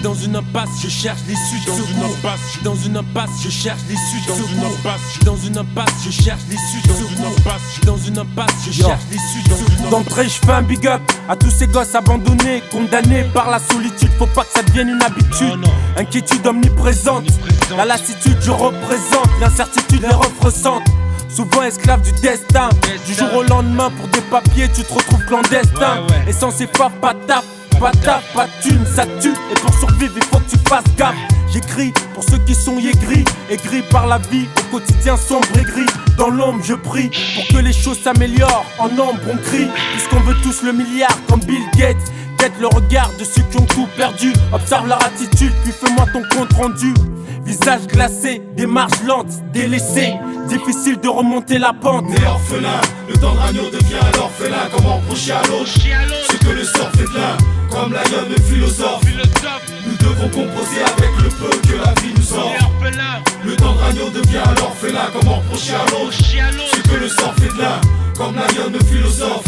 dans une impasse, je cherche l'issue de secours. Dans une impasse, je cherche l'issue de secours. Dans une impasse, je cherche l'issue de secours. Dans une impasse, je cherche l'issue de secours. D'entrée, je fais un big up à tous ces gosses abandonnés, condamnés par la solitude. Faut pas que ça devienne une habitude. Inquiétude omniprésente, la lassitude je représente, l'incertitude les refrescente. Souvent esclave du destin. Du jour au lendemain pour des papiers tu te retrouves clandestin. Et sans ces faves pas taf, pas de thune, ça tue. Et pour survivre il faut que tu fasses gaffe. J'écris pour ceux qui sont aigris par la vie au quotidien sombre et gris. Dans l'ombre je prie pour que les choses s'améliorent. En ombre on crie puisqu'on veut tous le milliard comme Bill Gates. Guette le regard de ceux qui ont tout perdu. Observe leur attitude puis fais-moi ton compte rendu. Visage glacé, démarche lente, délaissé. Difficile de remonter la pente. Né orphelin, le tendre agneau devient l'orphelin. Comment reprocher à l'autre ce que le sort fait de l'un. Comme Lion le philosophe, nous devons composer avec le peu que la vie nous offre. Le tendre agneau devient l'orphelin. Comment reprocher à l'autre ce que le sort fait de l'un. Comme Lion le philosophe,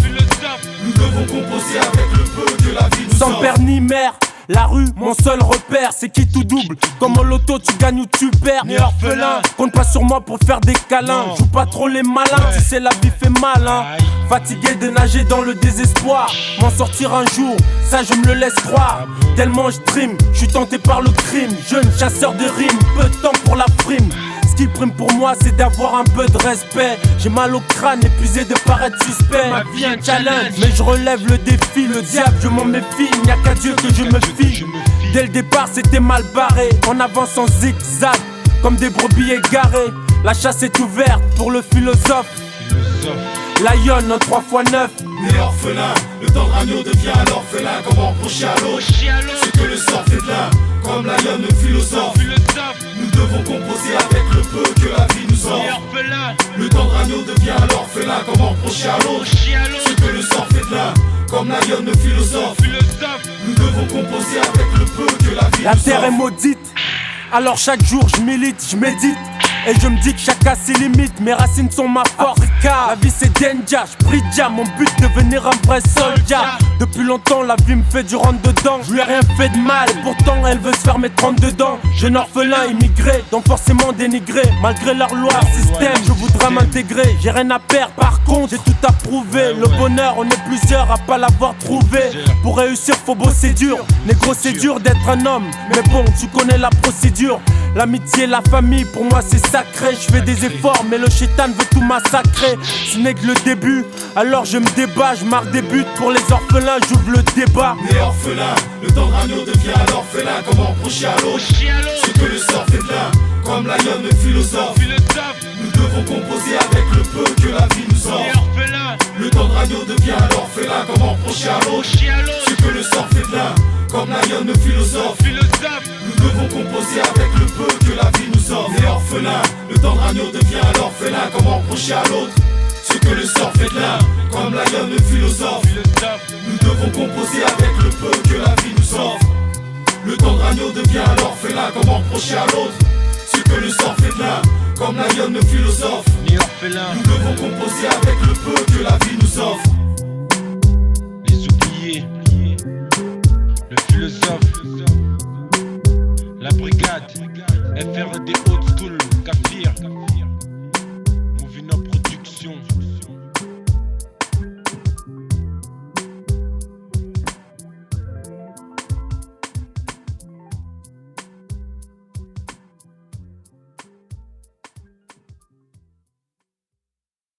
nous devons composer avec le peu que la vie nous offre. Sans père ni mère, la rue, mon seul repère, c'est qui tout double. Comme au loto, tu gagnes ou tu perds. Né orphelin, compte pas sur moi pour faire des câlins. Joue pas trop les malins, tu sais la vie fait mal hein. Fatigué de nager dans le désespoir. M'en sortir un jour, ça je me le laisse croire. Tellement je trime, je suis tenté par le crime. Jeune chasseur de rimes, peu de temps pour la frime. Ce qui prime pour moi c'est d'avoir un peu de respect. J'ai mal au crâne, épuisé de paraître suspect. Ma vie un challenge, mais je relève le défi. Le diable je m'en méfie, il n'y a qu'à Dieu que je me fie. Dès le départ c'était mal barré. On avance en zigzag, comme des brebis égarées. La chasse est ouverte pour le philosophe. Lion en 3x9. Né orphelin, le tendre agneau devient l'orphelin. Comment reprocher à l'autre ce que le sort fait de l'un. Comme Lion le philosophe, nous devons composer avec le peu que la vie nous offre. Le tendre agneau devient l'orphelin. Comment reprocher à l'autre ce que le sort fait de l'un. Comme Lion le philosophe, nous devons composer avec le peu que la vie nous offre. La terre est maudite, alors chaque jour je milite, je médite. Et je me dis que chacun ses limites, mes racines sont ma force. La vie c'est danger, j'prie mon but devenir un vrai soldat. Depuis longtemps la vie me fait du rentre dedans. Je lui ai rien fait de mal, pourtant elle veut se faire mettre 32 dedans. Jeune orphelin immigré, donc forcément dénigré. Malgré leur loi, système, je voudrais m'intégrer. J'ai rien à perdre, par contre j'ai tout à prouver. Le bonheur, on est plusieurs à pas l'avoir trouvé. Pour réussir faut bosser dur. Négro c'est dur d'être un homme, mais bon tu connais la procédure. L'amitié, la famille, pour moi c'est sacré. Je fais des efforts, mais le chétan veut tout massacrer. Ce n'est que le début, alors je me débat. Je marque des buts pour les orphelins, j'ouvre le débat. Né orphelin, le tendre agneau devient l'orphelin. Comment reprocher à l'autre ce que le sort fait de l'un. Comme Lion le philosophe, nous devons composer avec le peu que la vie nous offre. Le tendre agneau devient l'orphelin. Comment reprocher à l'autre ce que le sort fait de l'un. Comme Lion le philosophe, nous devons composer avec le peu que la vie nous offre. Né orphelin, le tendre agneau devient l'orphelin. Comment reprocher à l'autre ce que le sort fait de l'un. Comme Lion le philosophe, nous devons composer avec le peu que la vie nous offre. Le tendre agneau devient l'orphelin. Comment reprocher à l'autre ce que le sort fait de l'un. Comme Lion le philosophe, nous devons composer avec le peu que la vie nous offre. Les oubliés, le philosophe, la brigade.